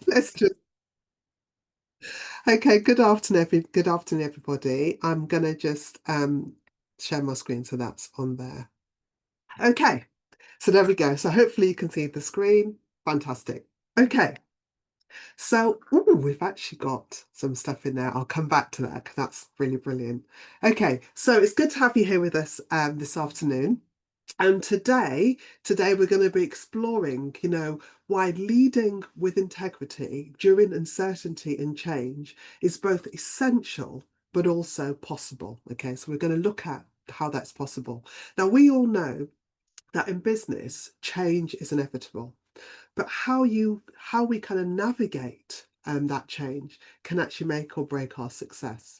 Let's just okay. Good afternoon, everybody. I'm gonna just share my screen so that's on there. Okay, so there we go. So hopefully you can see the screen. Fantastic. Okay, so ooh, we've actually got some stuff in there. I'll come back to that because that's really brilliant. Okay, so it's good to have you here with us this afternoon. And today we're going to be exploring, why leading with integrity during uncertainty and change is both essential but also possible. Okay, so we're going to look at how that's possible. Now, we all know that in business, change is inevitable, but how we kind of navigate that change can actually make or break our success.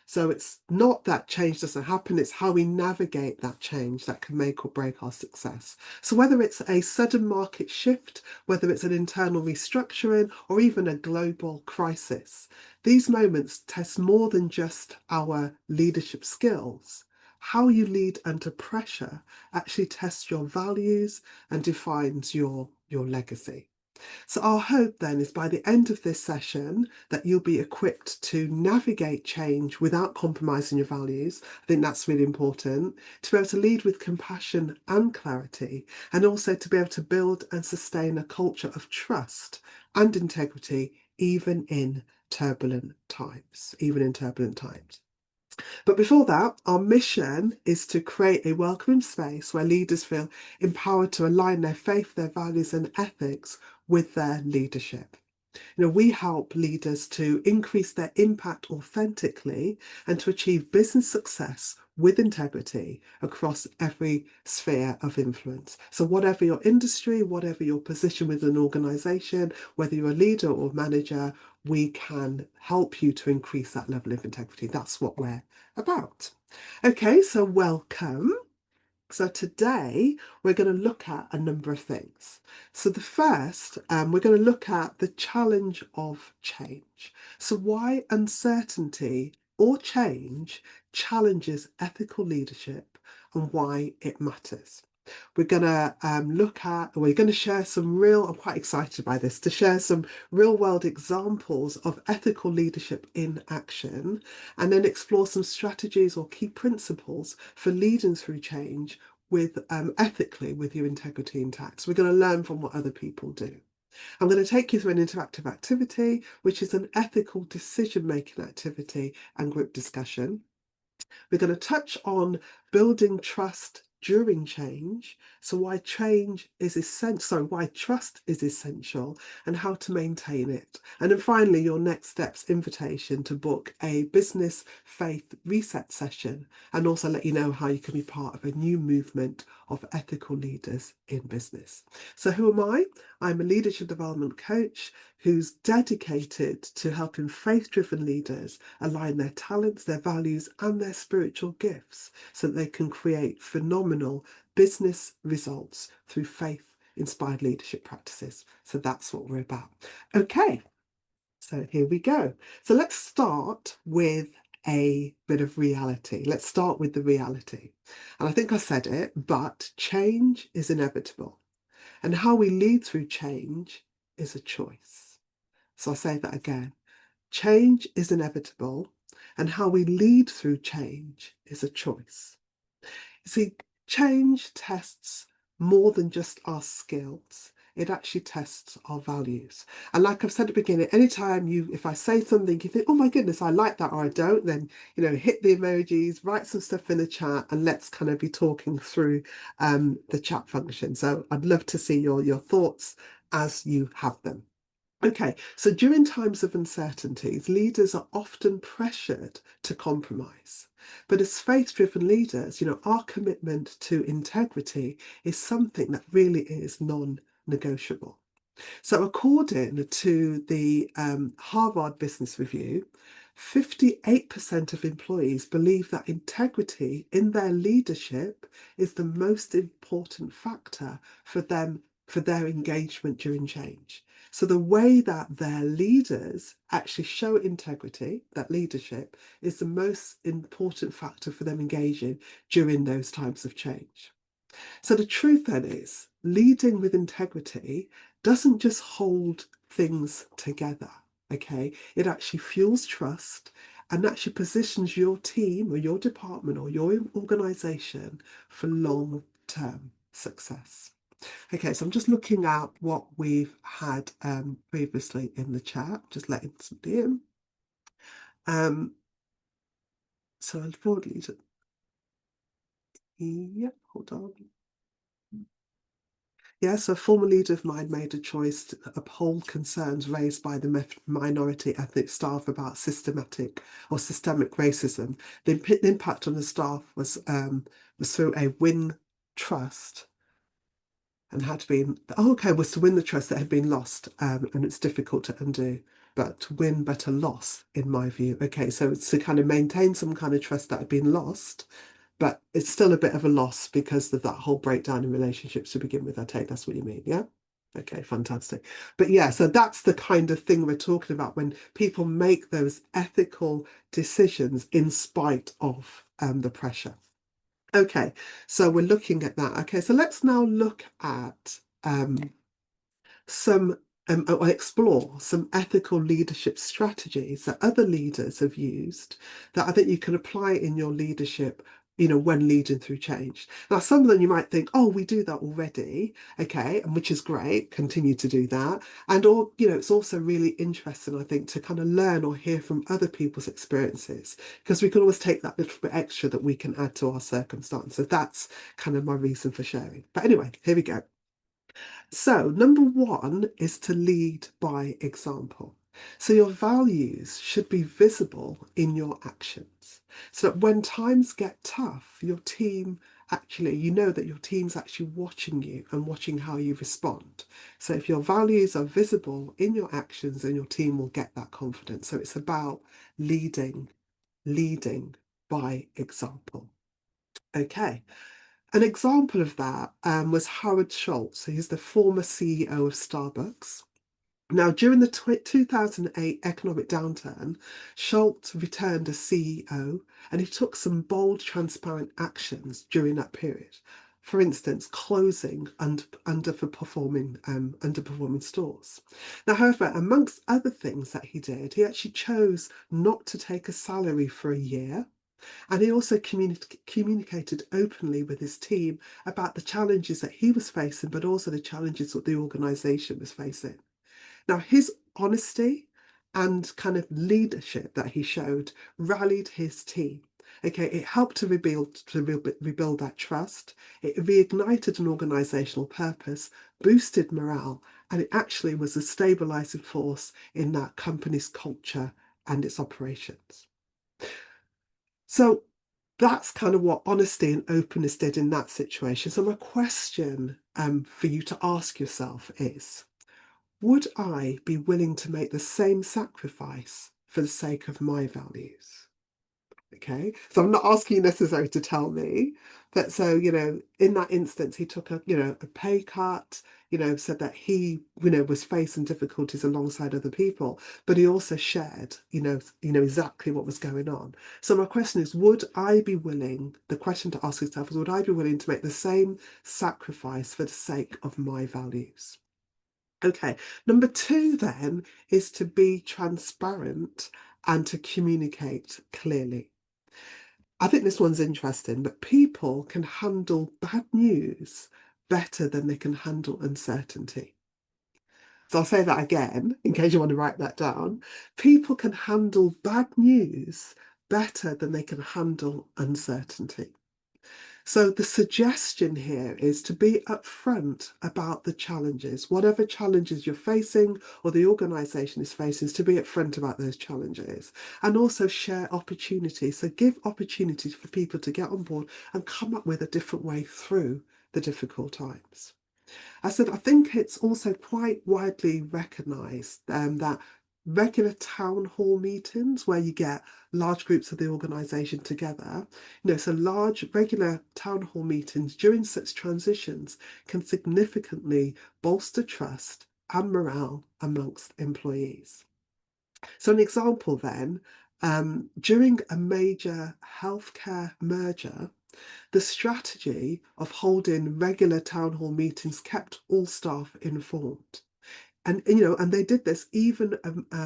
So it's not that change doesn't happen, it's how we navigate that change that can make or break our success. So whether it's a sudden market shift, whether it's an internal restructuring, or even a global crisis, these moments test more than just our leadership skills. How you lead under pressure actually tests your values and defines your legacy. So our hope then is by the end of this session that you'll be equipped to navigate change without compromising your values. I think that's really important. To be able to lead with compassion and clarity, and also to be able to build and sustain a culture of trust and integrity, even in turbulent times, But before that, our mission is to create a welcoming space where leaders feel empowered to align their faith, their values, and ethics with their leadership. We help leaders to increase their impact authentically and to achieve business success with integrity across every sphere of influence. So, whatever your industry, whatever your position within an organization, whether you're a leader or manager, we can help you to increase that level of integrity. That's what we're about. Okay, so welcome. So today we're going to look at a number of things. So the first, we're going to look at the challenge of change. So why uncertainty or change challenges ethical leadership and why it matters. We're going to share some I'm quite excited by this, to share some real world examples of ethical leadership in action, and then explore some strategies or key principles for leading through change with ethically with your integrity intact. So we're going to learn from what other people do. I'm going to take you through an interactive activity, which is an ethical decision making activity and group discussion. We're going to touch on building trust during change. So why why trust is essential and how to maintain it. And then finally, your next steps invitation to book a business faith reset session, and also let you know how you can be part of a new movement of ethical leaders in business. So who am I? I'm a leadership development coach who's dedicated to helping faith-driven leaders align their talents, their values, and their spiritual gifts so that they can create phenomenal business results through faith-inspired leadership practices. So that's what we're about. Okay, so here we go. So let's start with a bit of reality. Let's start with the reality. And I think I said it, but change is inevitable. And how we lead through change is a choice. So I'll say that again. Change is inevitable, and how we lead through change is a choice. You see, change tests more than just our skills. It actually tests our values. And like I've said at the beginning, if I say something, you think, oh my goodness, I like that, or I don't, then, hit the emojis, write some stuff in the chat, and let's kind of be talking through the chat function. So I'd love to see your thoughts as you have them. Okay, so during times of uncertainties, leaders are often pressured to compromise. But as faith-driven leaders, our commitment to integrity is something that really is non-negotiable. So according to the Harvard Business Review, 58% of employees believe that integrity in their leadership is the most important factor for their engagement during change. So the way that their leaders actually show integrity, that leadership, is the most important factor for them engaging during those times of change. So the truth then is, leading with integrity doesn't just hold things together. Okay, it actually fuels trust and actually positions your team or your department or your organization for long-term success. Okay, so I'm just looking at what we've had previously in the chat, just letting somebody in. So unfortunately, yeah, hold on. Yes, a former leader of mine made a choice to uphold concerns raised by the minority ethnic staff about systemic racism. The impact on the staff was through a win trust and had been was to win the trust that had been lost, and it's difficult to undo. But to win, but a loss, in my view. Okay, so it's to kind of maintain some kind of trust that had been lost, but it's still a bit of a loss because of that whole breakdown in relationships to begin with. I take that's what you mean, yeah? Okay, fantastic. But yeah, so that's the kind of thing we're talking about when people make those ethical decisions in spite of the pressure. Okay, so we're looking at that. Okay, so let's now look at some or explore some ethical leadership strategies that other leaders have used that I think you can apply in your leadership, when leading through change. Now, some of them you might think, oh, we do that already, okay, and which is great, continue to do that. And it's also really interesting, I think, to kind of learn or hear from other people's experiences, because we can always take that little bit extra that we can add to our circumstance. So that's kind of my reason for sharing. But anyway, here we go. So, number one is to lead by example. So, your values should be visible in your actions. So that when times get tough, your team actually, you know that your team's actually watching you and watching how you respond. So, if your values are visible in your actions, then your team will get that confidence. So, it's about leading by example. Okay. An example of that was Howard Schultz. He's the former CEO of Starbucks. Now, during the 2008 economic downturn, Schultz returned as CEO and he took some bold, transparent actions during that period. For instance, closing underperforming stores. Now, however, amongst other things that he did, he actually chose not to take a salary for a year. And he also communicated openly with his team about the challenges that he was facing, but also the challenges that the organisation was facing. Now, his honesty and kind of leadership that he showed rallied his team. Okay, it helped to rebuild that trust. It reignited an organisational purpose, boosted morale, and it actually was a stabilising force in that company's culture and its operations. So that's kind of what honesty and openness did in that situation. So my question for you to ask yourself is, would I be willing to make the same sacrifice for the sake of my values? Okay, so I'm not asking you necessarily to tell me, but so in that instance, he took a pay cut. Said that he was facing difficulties alongside other people, but he also shared exactly what was going on. So my question is, would I be willing? The question to ask yourself is, would I be willing to make the same sacrifice for the sake of my values? Okay, number two then is to be transparent and to communicate clearly. I think this one's interesting, but people can handle bad news better than they can handle uncertainty. So I'll say that again in case you want to write that down. People can handle bad news better than they can handle uncertainty. So the suggestion here is to be upfront about the challenges, whatever challenges you're facing or the organisation is facing, is to be upfront about those challenges and also share opportunities. So give opportunities for people to get on board and come up with a different way through the difficult times. I said, I think it's also quite widely recognised that regular town hall meetings where you get large groups of the organisation together, so large regular town hall meetings during such transitions can significantly bolster trust and morale amongst employees. So an example then, during a major healthcare merger, the strategy of holding regular town hall meetings kept all staff informed. And they did this even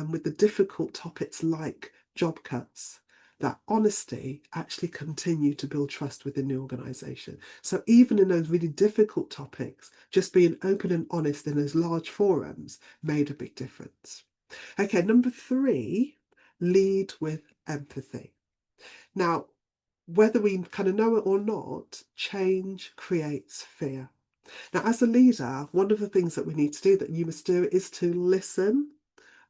with the difficult topics like job cuts. That honesty actually continued to build trust within the organization. So even in those really difficult topics, just being open and honest in those large forums made a big difference. Okay, number three, lead with empathy. Now, whether we kind of know it or not, change creates fear. Now, as a leader, one of the things that we need to do, that you must do, is to listen,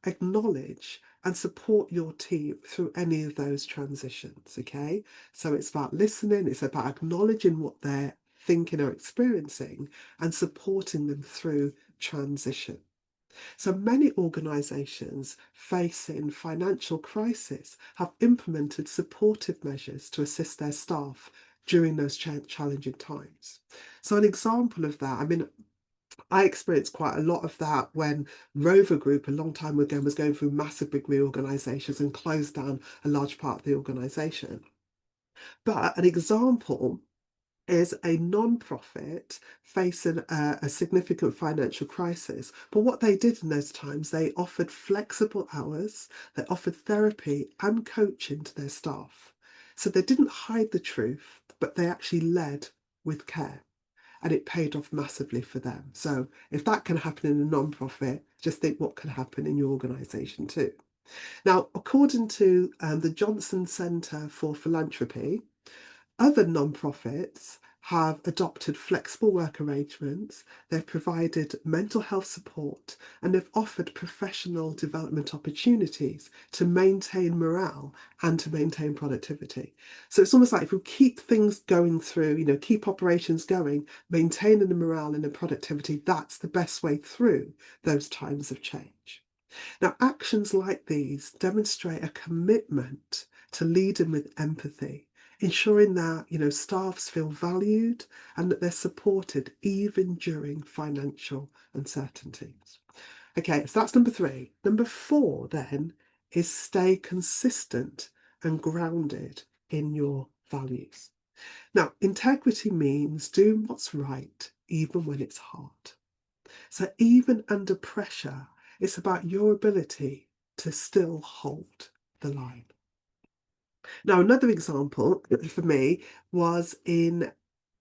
acknowledge, and support your team through any of those transitions. Okay, so it's about listening, it's about acknowledging what they're thinking or experiencing, and supporting them through transition. So many organisations facing financial crisis have implemented supportive measures to assist their staff during those challenging times. So an example of that, I mean, I experienced quite a lot of that when Rover Group a long time ago was going through massive big reorganisations and closed down a large part of the organisation. But an example is a non-profit facing a significant financial crisis. But what they did in those times, they offered flexible hours, they offered therapy and coaching to their staff. So they didn't hide the truth, but they actually led with care. And it paid off massively for them. So if that can happen in a non-profit, just think what can happen in your organisation too. Now, according to the Johnson Centre for Philanthropy, other non-profits have adopted flexible work arrangements, they've provided mental health support, and they've offered professional development opportunities to maintain morale and to maintain productivity. So it's almost like if we keep things going through, keep operations going, maintaining the morale and the productivity, that's the best way through those times of change. Now, actions like these demonstrate a commitment to leading with empathy, ensuring that staffs feel valued and that they're supported even during financial uncertainties. Okay, so that's number three. Number four then is stay consistent and grounded in your values. Now, integrity means doing what's right even when it's hard. So even under pressure, it's about your ability to still hold the line. Now, another example for me was in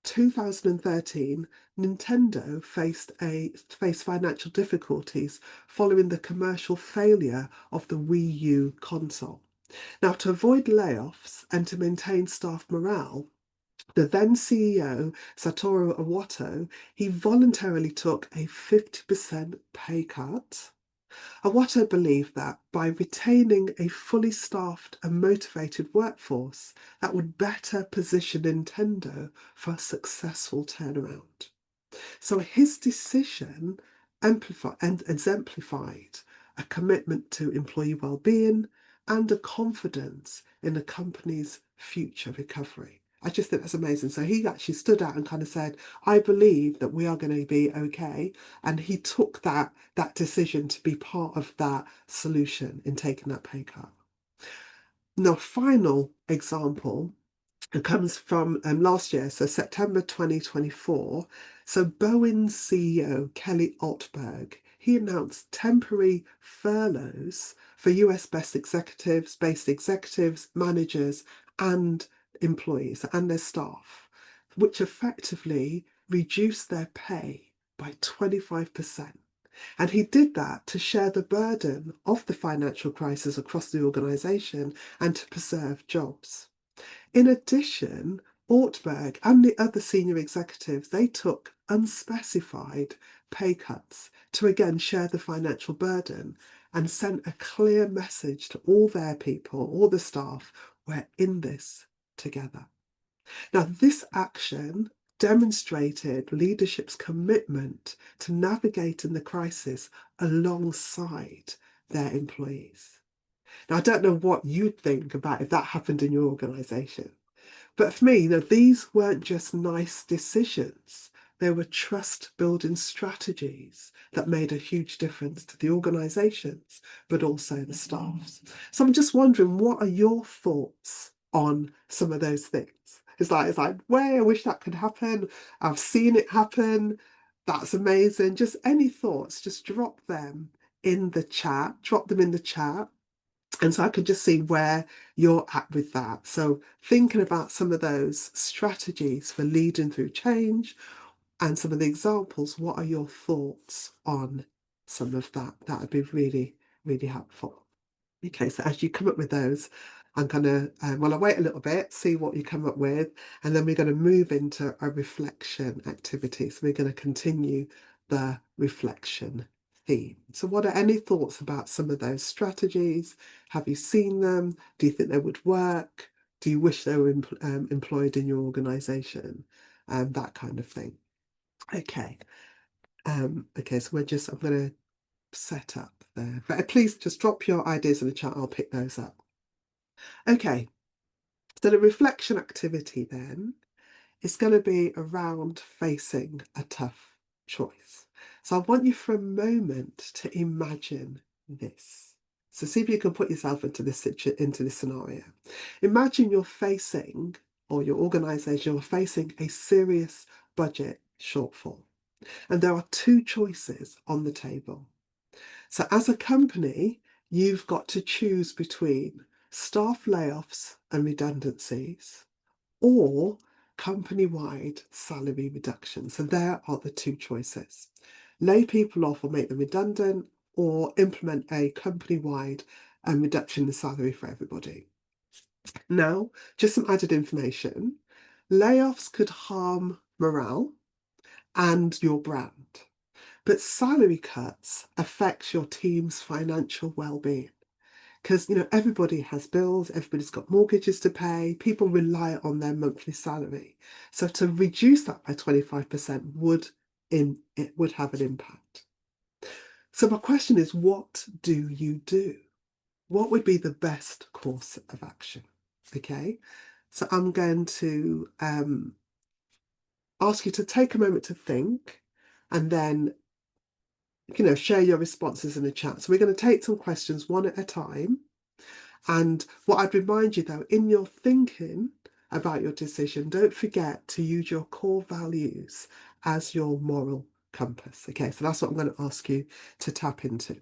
2013, Nintendo faced financial difficulties following the commercial failure of the Wii U console. Now, to avoid layoffs and to maintain staff morale, the then CEO, Satoru Iwata, he voluntarily took a 50% pay cut. Iwata believed that by retaining a fully staffed and motivated workforce, that would better position Nintendo for a successful turnaround. So his decision exemplified a commitment to employee well-being and a confidence in the company's future recovery. I just think that's amazing. So he actually stood out and kind of said, I believe that we are going to be okay. And he took that decision to be part of that solution in taking that pay cut. Now, final example, it comes from last year, so September 2024. So Boeing's CEO, Kelly Altberg, he announced temporary furloughs for US based executives, managers, and employees and their staff, which effectively reduced their pay by 25%. And he did that to share the burden of the financial crisis across the organisation and to preserve jobs. In addition, Ortberg and the other senior executives, they took unspecified pay cuts to again share the financial burden and sent a clear message to all their people, all the staff, we're in this together. Now, this action demonstrated leadership's commitment to navigating the crisis alongside their employees. Now, I don't know what you'd think about if that happened in your organisation. But for me, these weren't just nice decisions. They were trust building strategies that made a huge difference to the organisations, but also the staffs. So I'm just wondering, what are your thoughts on some of those things? It's like, way I wish that could happen. I've seen it happen. That's amazing. Just any thoughts, just drop them in the chat, drop them in the chat. And so I could just see where you're at with that. So thinking about some of those strategies for leading through change and some of the examples, what are your thoughts on some of that? That would be really, really helpful. Okay, so as you come up with those, I'm going to, well, I'll wait a little bit, see what you come up with, and then we're going to move into a reflection activity. So we're going to continue the reflection theme. So what are any thoughts about some of those strategies? Have you seen them? Do you think they would work? Do you wish they were employed in your organisation? That kind of thing. Okay. Okay, so I'm going to set up there. But please just drop your ideas in the chat. I'll pick those up. Okay, so the reflection activity then is going to be around facing a tough choice. So I want you for a moment to imagine this. So see if you can put yourself into this scenario. Imagine you're facing, or your organisation, you're facing a serious budget shortfall. And there are two choices on the table. So as a company, you've got to choose between staff layoffs and redundancies or company-wide salary reduction. So there are the two choices. Lay people off or make them redundant, or implement a company-wide reduction in salary for everybody. Now, just some added information. Layoffs could harm morale and your brand. But salary cuts affect your team's financial well-being because everybody has bills, everybody's got mortgages to pay, people rely on their monthly salary. So to reduce that by 25% it would have an impact. So my question is, what do you do? What would be the best course of action? Okay, so I'm going to ask you to take a moment to think and then share your responses in the chat. So we're going to take some questions one at a time. And what I'd remind you though, in your thinking about your decision, don't forget to use your core values as your moral compass. Okay, so that's what I'm going to ask you to tap into.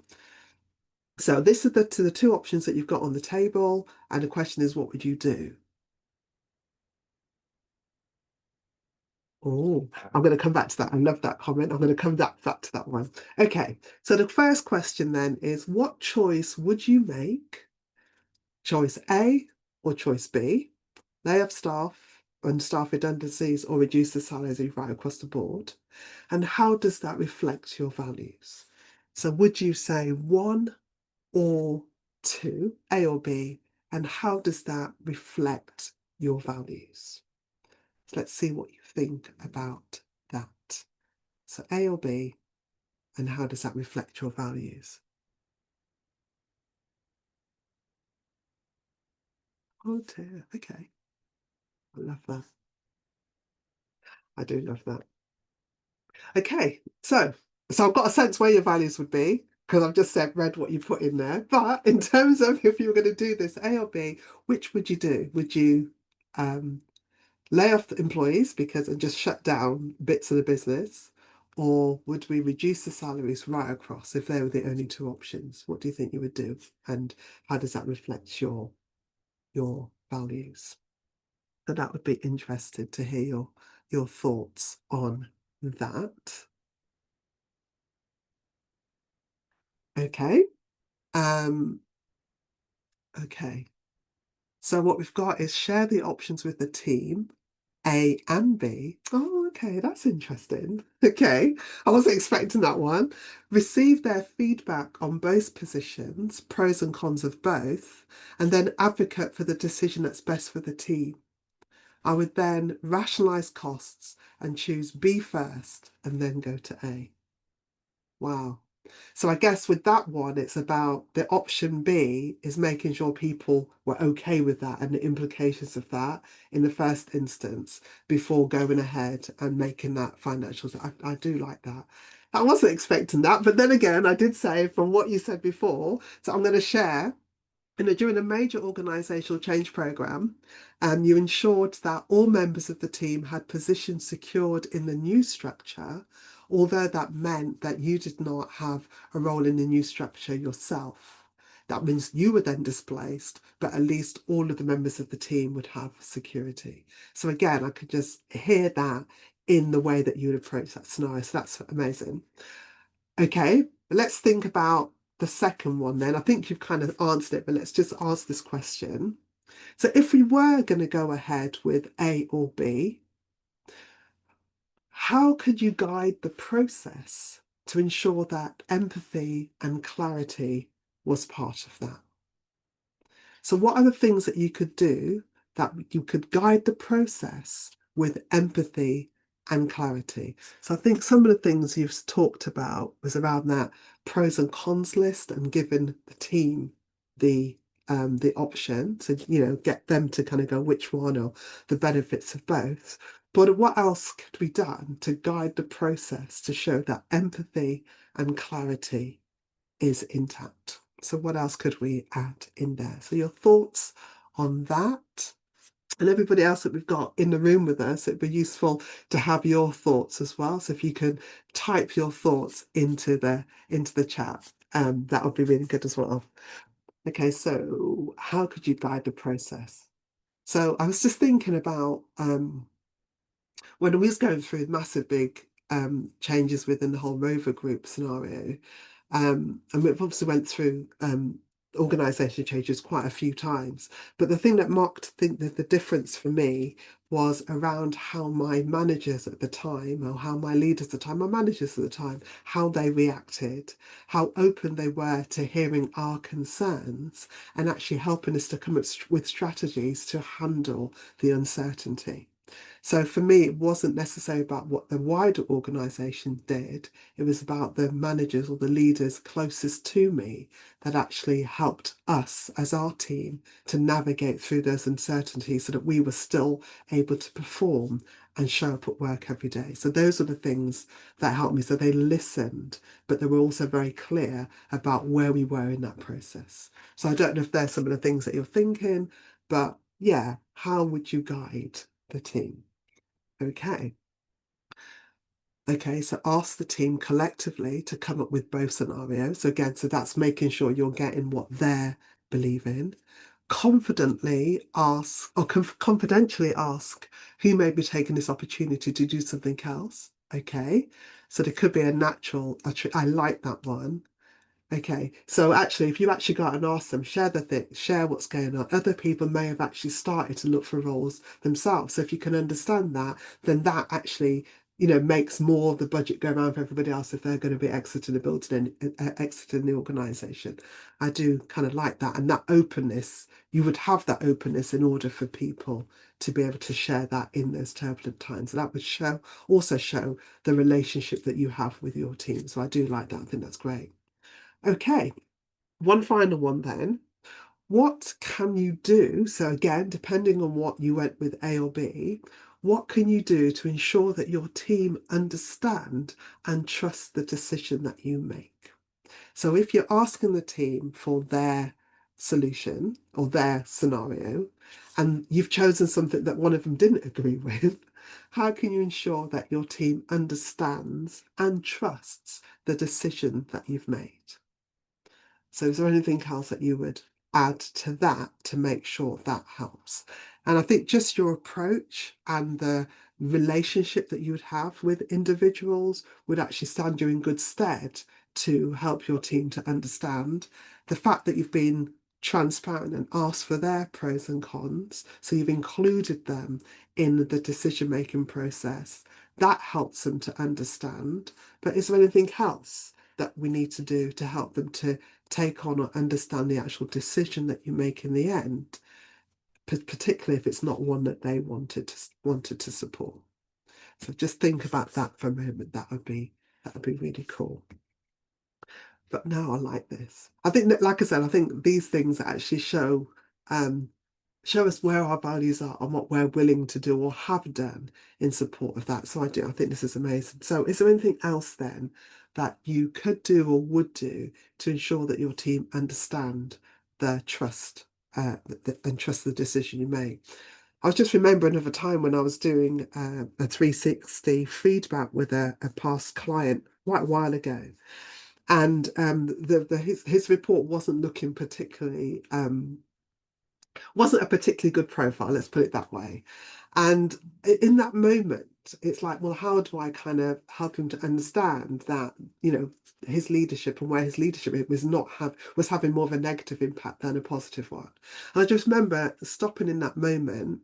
So this is the two options that you've got on the table. And the question is, what would you do? Oh, I'm going to come back to that. I love that comment. I'm going to come back to that one. Okay, so the first question then is, what choice would you make? Choice A or choice B? Lay off staff and staff redundancies or reduce the salaries right across the board? And how does that reflect your values? So would you say one or two, A or B? And how does that reflect your values? So let's see what you think about that. So A or B, and how does that reflect your values? Oh dear, okay. I love that. I do love that. Okay, so I've got a sense where your values would be because I've just read what you put in there. But in terms of if you were going to do this A or B, which would you do? Would you lay off the employees and just shut down bits of the business, or would we reduce the salaries right across if they were the only two options? What do you think you would do, and how does that reflect your values? So that would be interested to hear your thoughts on that. Okay. Okay. So what we've got is share the options with the team, A and B. Oh, okay, that's interesting. Okay, I wasn't expecting that one. Receive their feedback on both positions, pros and cons of both, and then advocate for the decision that's best for the team. I would then rationalize costs and choose B first and then go to A. Wow. So I guess with that one, it's about the option B is making sure people were okay with that and the implications of that in the first instance before going ahead and making that financial. I do like that. I wasn't expecting that, but then again, I did say from what you said before, so I'm going to share. During a major organisational change programme, you ensured that all members of the team had positions secured in the new structure although that meant that you did not have a role in the new structure yourself. That means you were then displaced, but at least all of the members of the team would have security. So again, I could just hear that in the way that you would approach that scenario. So that's amazing. Okay, let's think about the second one then. I think you've kind of answered it, but let's just ask this question. So if we were going to go ahead with A or B, how could you guide the process to ensure that empathy and clarity was part of that? So what are the things that you could do that you could guide the process with empathy and clarity? So I think some of the things you've talked about was around that pros and cons list and giving the team the option to, get them to kind of go which one or the benefits of both. But what else could be done to guide the process to show that empathy and clarity is intact? So what else could we add in there? So your thoughts on that, and everybody else that we've got in the room with us, it'd be useful to have your thoughts as well. So if you can type your thoughts into the chat, that would be really good as well. Okay, so how could you guide the process? So I was just thinking about when we was going through massive big changes within the whole Rover Group scenario, and we've obviously went through organisation changes quite a few times. But the thing that marked the difference for me was around how my managers at the time, or how my leaders at the time, my managers at the time, how they reacted, how open they were to hearing our concerns and actually helping us to come up with strategies to handle the uncertainty. So for me, it wasn't necessarily about what the wider organisation did. It was about the managers or the leaders closest to me that actually helped us as our team to navigate through those uncertainties so that we were still able to perform and show up at work every day. So those are the things that helped me. So they listened, but they were also very clear about where we were in that process. So I don't know if there's some of the things that you're thinking, but yeah, how would you guide the team? Okay. Okay, so ask the team collectively to come up with both scenarios. So again, so that's making sure you're getting what they're believing. Confidently ask or confidentially ask who may be taking this opportunity to do something else. Okay, so there could be a natural, I like that one. Okay, so actually, if you actually go out and ask them, share the thing, share what's going on. Other people may have actually started to look for roles themselves. So if you can understand that, then that actually, makes more of the budget go around for everybody else if they're going to be exiting the building and exiting the organisation. I do kind of like that, and that openness. You would have that openness in order for people to be able to share that in those turbulent times. So that would also show the relationship that you have with your team. So I do like that. I think that's great. Okay, one final one then. What can you do? So again, depending on what you went with A or B, what can you do to ensure that your team understand and trust the decision that you make? So if you're asking the team for their solution or their scenario, and you've chosen something that one of them didn't agree with, how can you ensure that your team understands and trusts the decision that you've made? So is there anything else that you would add to that to make sure that helps? And I think just your approach and the relationship that you would have with individuals would actually stand you in good stead to help your team to understand the fact that you've been transparent and asked for their pros and cons. So you've included them in the decision making process. That helps them to understand. But is there anything else that we need to do to help them to take on or understand the actual decision that you make in the end, particularly if it's not one that they wanted to support? So just think about that for a moment. That would be really cool. But now I like this. I think that, like I said, I think these things actually um, show us where our values are and what we're willing to do or have done in support of that. So I think this is amazing. So is there anything else then that you could do or would do to ensure that your team understand the trust and trust the decision you make? I was just remembering of a time when I was doing a 360 feedback with a past client quite a while ago. And his report wasn't a particularly good profile, let's put it that way. And in that moment, it's like, well, how do I kind of help him to understand that, his leadership and where his leadership was having more of a negative impact than a positive one. And I just remember stopping in that moment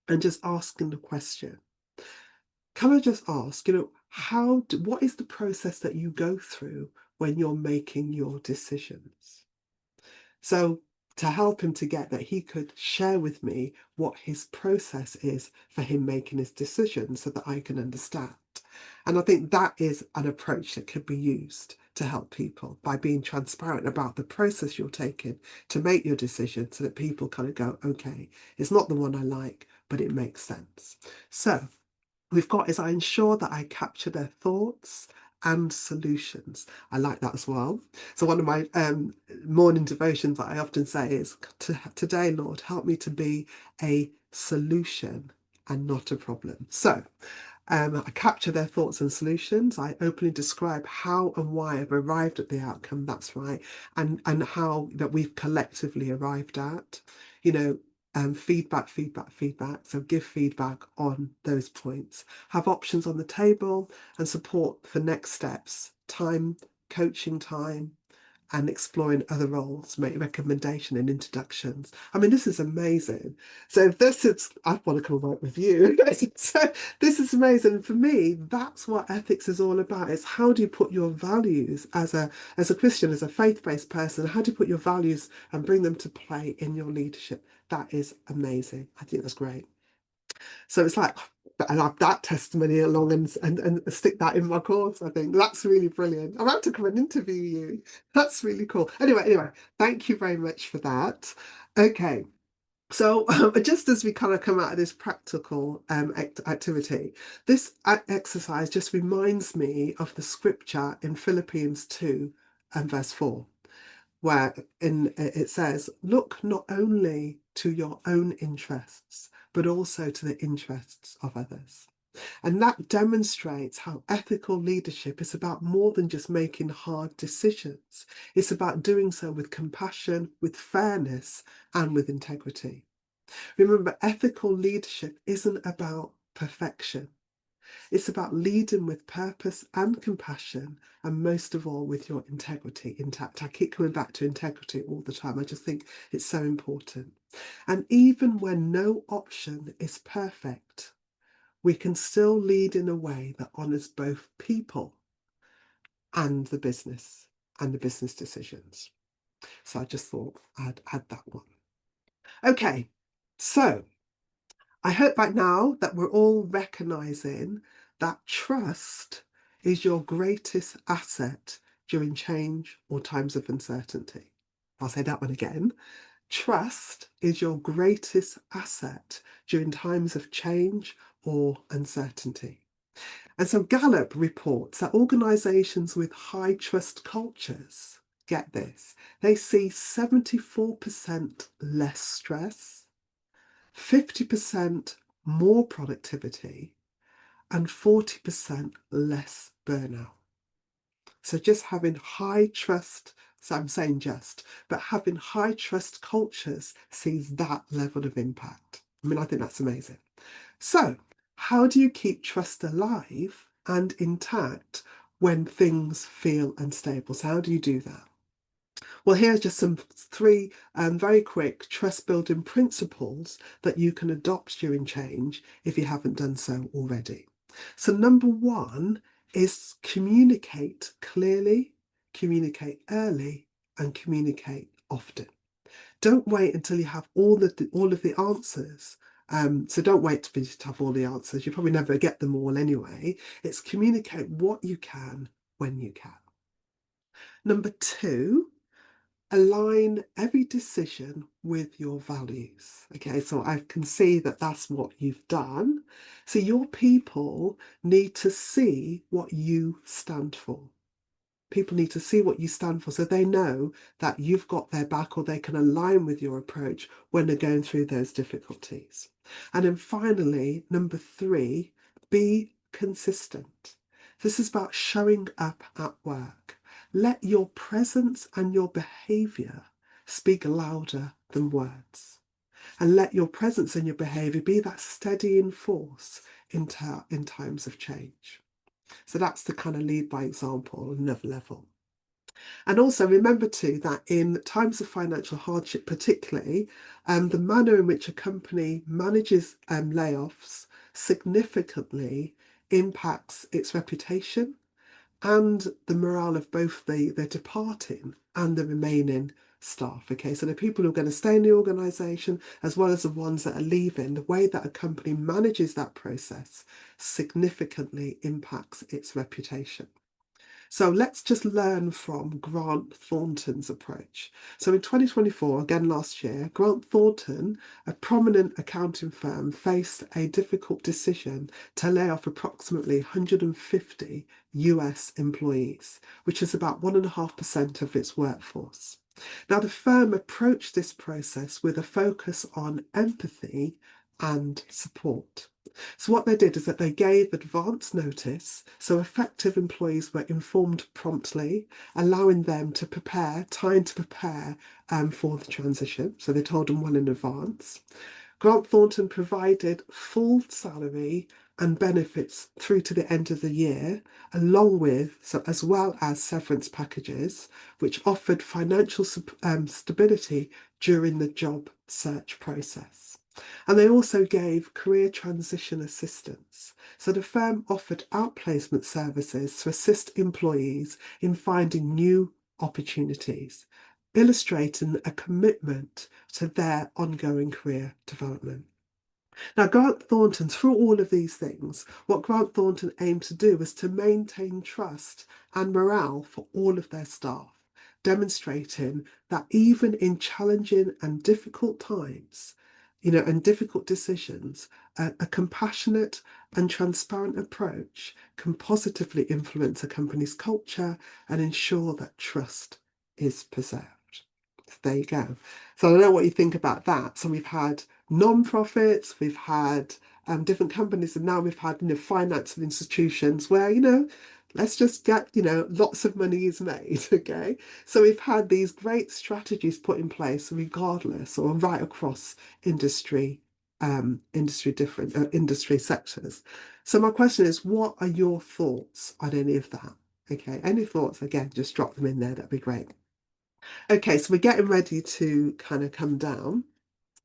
and just asking the question, can I just ask, what is the process that you go through when you're making your decisions? So to help him to get that, he could share with me what his process is for him making his decisions so that I can understand. And I think that is an approach that could be used to help people by being transparent about the process you're taking to make your decision so that people kind of go, okay, it's not the one I like, but it makes sense. So we've got is I ensure that I capture their thoughts and solutions. I like that as well. So one of my morning devotions that I often say is, today, Lord, help me to be a solution and not a problem. So I capture their thoughts and solutions. I openly describe how and why I've arrived at the outcome. That's right. And how that we've collectively arrived at, you know, feedback, feedback, feedback. So give feedback on those points. Have options on the table and support for next steps, time, coaching time, and exploring other roles, make recommendation and introductions. I mean, this is amazing. So I want to come and work with you. So this is amazing. And for me, that's what ethics is all about. It's how do you put your values as a Christian, as a faith-based person, how do you put your values and bring them to play in your leadership? That is amazing. I think that's great. So it's like, and have that testimony along and stick that in my course. I think that's really brilliant. I'm about to come and interview you. That's really cool. Anyway, thank you very much for that. Okay. So just as we kind of come out of this practical activity, this exercise just reminds me of the scripture in Philippians 2 and verse 4, where it says, look not only to your own interests, but also to the interests of others. And that demonstrates how ethical leadership is about more than just making hard decisions. It's about doing so with compassion, with fairness, and with integrity. Remember, ethical leadership isn't about perfection. It's about leading with purpose and compassion, and most of all, with your integrity intact. I keep coming back to integrity all the time. I just think it's so important. And even when no option is perfect, we can still lead in a way that honours both people and the business decisions. So I just thought I'd add that one. Okay, so I hope by now that we're all recognizing that trust is your greatest asset during change or times of uncertainty. I'll say that one again. Trust is your greatest asset during times of change or uncertainty. And so Gallup reports that organizations with high trust cultures, get this, they see 74% less stress, 50% more productivity, and 40% less burnout. So just having high trust, so I'm saying just, but having high trust cultures sees that level of impact. I mean, I think that's amazing. So how do you keep trust alive and intact when things feel unstable? So how do you do that? Well, here's just some three very quick trust building principles that you can adopt during change if you haven't done so already. So number one is communicate clearly, communicate early, and communicate often. Don't wait until you have all of the answers. So don't wait to have all the answers. You probably never get them all anyway. It's communicate what you can when you can. Number two, align every decision with your values. Okay, so I can see that that's what you've done. So your people need to see what you stand for. people need to see what you stand for so they know that you've got their back or they can align with your approach when they're going through those difficulties. And then finally, number 3, be consistent. This is about showing up at work. Let your presence and your behaviour speak louder than words. And let your presence and your behaviour be that steadying force in times of change. So that's the kind of lead by example, another level. And also remember too that in times of financial hardship, particularly, the manner in which a company manages layoffs significantly impacts its reputation and the morale of both the departing and the remaining staff. Okay, so the people who are going to stay in the organisation as well as the ones that are leaving, the way that a company manages that process significantly impacts its reputation. So let's just learn from Grant Thornton's approach. So in 2024, again last year, Grant Thornton, a prominent accounting firm, faced a difficult decision to lay off approximately 150 US employees, which is about 1.5% of its workforce. Now, the firm approached this process with a focus on empathy and support. So what they did is that they gave advance notice, so effective employees were informed promptly, allowing them to prepare, time to prepare for the transition. So they told them well in advance. Grant Thornton provided full salary and benefits through to the end of the year, along with, so as well as severance packages, which offered financial stability during the job search process. And they also gave career transition assistance. So the firm offered outplacement services to assist employees in finding new opportunities, illustrating a commitment to their ongoing career development. Now, Grant Thornton, through all of these things, what Grant Thornton aimed to do was to maintain trust and morale for all of their staff, demonstrating that even in challenging and difficult times, and difficult decisions, a compassionate and transparent approach can positively influence a company's culture and ensure that trust is preserved. There you go. So I don't know what you think about that. So we've had non-profits, we've had different companies, and now we've had financial institutions where let's just get lots of money is made. Okay, so we've had these great strategies put in place regardless or right across industry industry sectors. So my question is, what are your thoughts on any of that? Okay, any thoughts? Again, just drop them in there. That'd be great. Okay, so we're getting ready to kind of come down.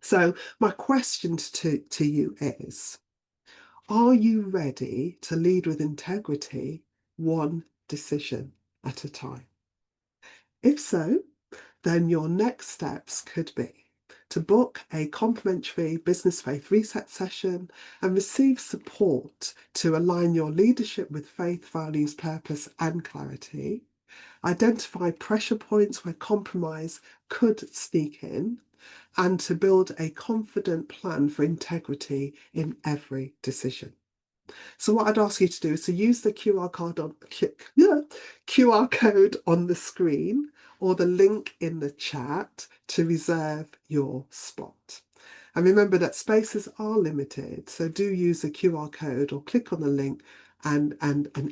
So my question to you is, are you ready to lead with integrity, one decision at a time? If so, then your next steps could be to book a complimentary business faith reset session and receive support to align your leadership with faith, values, purpose, and clarity. Identify pressure points where compromise could sneak in, and to build a confident plan for integrity in every decision. So what I'd ask you to do is to use the QR code on the screen or the link in the chat to reserve your spot. And remember that spaces are limited, so do use the QR code or click on the link and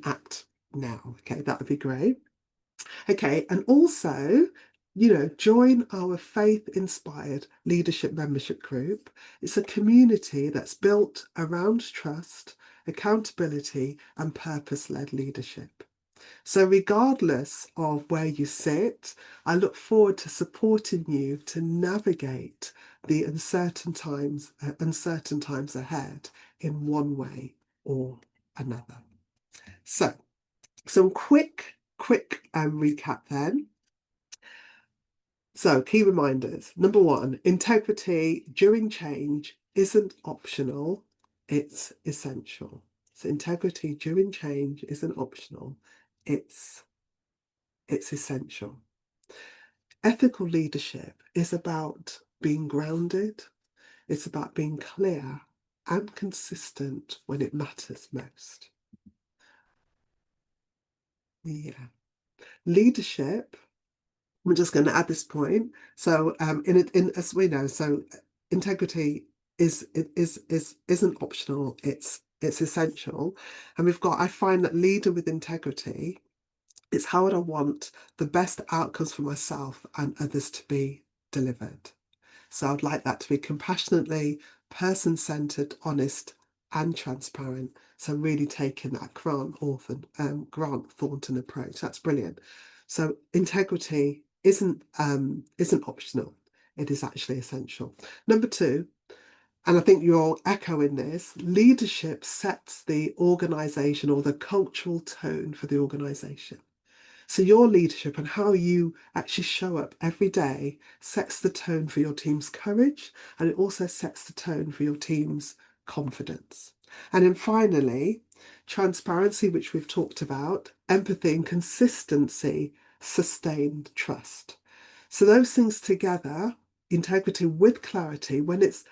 act now. Okay, that would be great. Okay, and also, join our faith-inspired leadership membership group. It's a community that's built around trust, accountability, and purpose-led leadership. So regardless of where you sit, I look forward to supporting you to navigate the uncertain times ahead in one way or another. So, some quick recap then. So, key reminders. Number 1, integrity during change isn't optional, it's essential. So, integrity during change isn't optional, it's essential. Ethical leadership is about being grounded, it's about being clear and consistent when it matters most. Yeah. Leadership, I'm just going to add this point. So, in as we know, so integrity isn't optional. It's essential, and we've got. I find that leader with integrity, it's how would I want the best outcomes for myself and others to be delivered. So I'd like that to be compassionately person-centered, honest, and transparent. So really taking that Grant Thornton approach. That's brilliant. So integrity isn't optional. It is actually essential. Number two, and I think you're echoing this, leadership sets the organization or the cultural tone for the organization. So your leadership and how you actually show up every day sets the tone for your team's courage, and it also sets the tone for your team's confidence. And then finally, transparency, which we've talked about, empathy and consistency, sustained trust. So those things together, integrity with clarity, when it's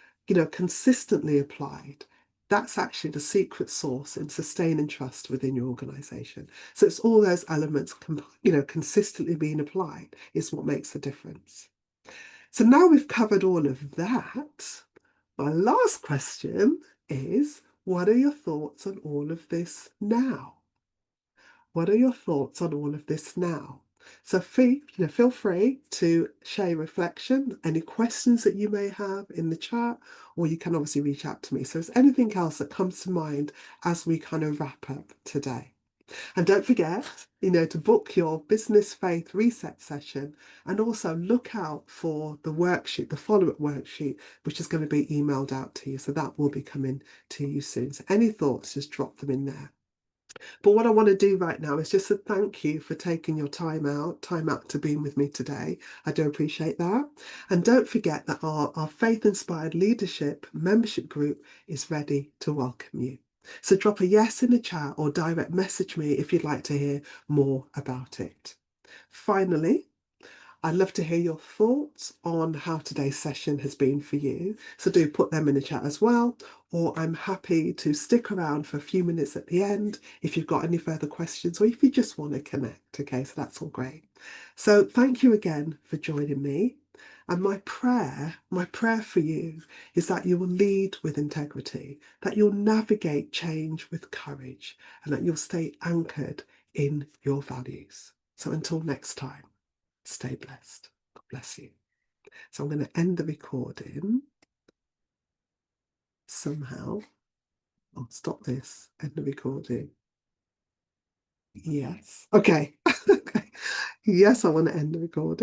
consistently applied, that's actually the secret sauce in sustaining trust within your organization. So it's all those elements, consistently being applied is what makes the difference. So now we've covered all of that. My last question is, what are your thoughts on all of this now? What are your thoughts on all of this now? So feel free to share your reflection, any questions that you may have in the chat, or you can obviously reach out to me. So is anything else that comes to mind as we kind of wrap up today? And don't forget, to book your business faith reset session, and also look out for the worksheet, the follow-up worksheet, which is going to be emailed out to you. So that will be coming to you soon. So any thoughts, just drop them in there. But what I want to do right now is just to thank you for taking your time out to being with me today. I do appreciate that. And don't forget that our Faith Inspired Leadership membership group is ready to welcome you. So drop a yes in the chat or direct message me if you'd like to hear more about it. Finally, I'd love to hear your thoughts on how today's session has been for you. So do put them in the chat as well, or I'm happy to stick around for a few minutes at the end if you've got any further questions or if you just want to connect. Okay, so that's all great. So thank you again for joining me. And my prayer for you is that you will lead with integrity, that you'll navigate change with courage, and that you'll stay anchored in your values. So until next time. Stay blessed. God bless you. So I'm going to end the recording somehow. I'll stop this, end the recording. Yes. Okay. Okay. Yes, I want to end the recording.